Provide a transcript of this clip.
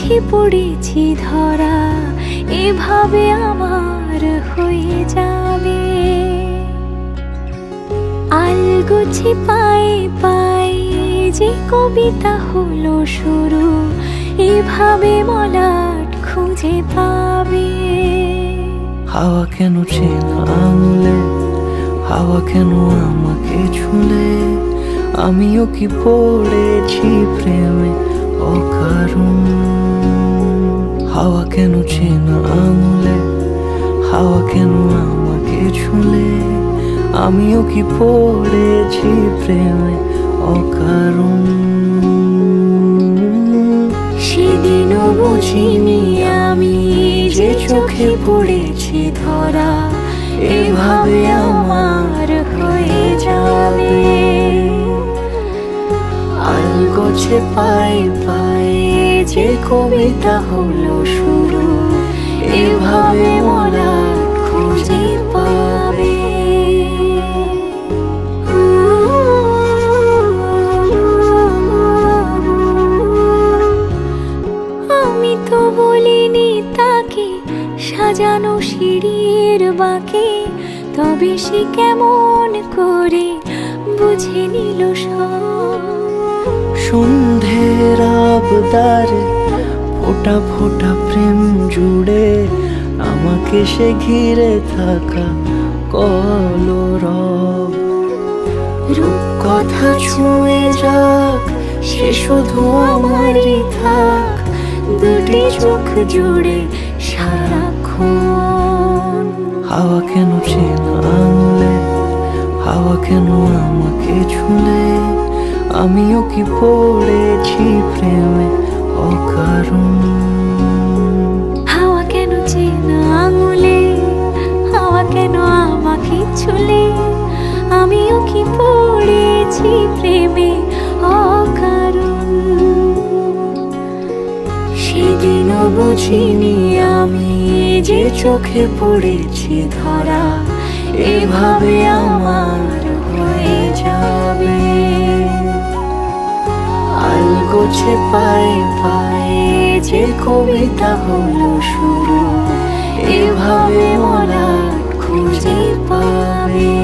চোখে পড়েছি ধরা, এভাবে আমার হয়ে যাবে। আলগোছে পায়ে পায়ে যে কবিতা হলো শুরু, এভাবে মলাট খুঁজে পাবে। হাওয়া কেন চেনা আঙুলে, হাওয়া কেন আমাকে ছুলে, আমিও কি পড়েছি প্রেমে অকারণ। হাওয়া কেন চেনা আঙুলে, হাওয়া কেন আমাকে ছুলে, আমিও কি পড়েছি প্রেমে অকারণ। সেদিনও বুঝিনি আমি যে চোখে পড়েছি ধরা, এভাবে আমার হয়ে যাবে। আলগোছে পায়ে পায়ে যে কবিতা হলো শুরু, এভাবে মলাট খুঁজে পাবে। আমি তো বলিনি তাকে সাজানো সিঁড়ির বাঁকে, তবে সে কেমন করে বুঝে নিল সব। সন্ধ্যের আবদারে ফোটা ফোটা প্রেম জুড়ে, আমাকে সে ঘিরে থাকা কলরব। রূপকথা ছুঁয়ে যাক, সে শুধু আমারই থাক, দুটি চোখ জুড়ে সারাক্ষণ। হাওয়া কেন চেনা আঙুলে, হাওয়া কেন আমাকে ছুলে, আমিও কি পড়েছি প্রেমে অকারণ। হাওয়া কেন চেনা আঙুলে, হাওয়া কেন আমাকে ছুলে, আমিও কি পড়েছি প্রেমে অকারণ। সেদিনও বুঝিনি আমি যে চোখে পড়েছি ধরা, এভাবে আমার হয়ে যাবে। আলগোছে পায়ে পায়ে যে কবিতা হলো শুরু, এভাবে মলাট খুঁজে পাবে।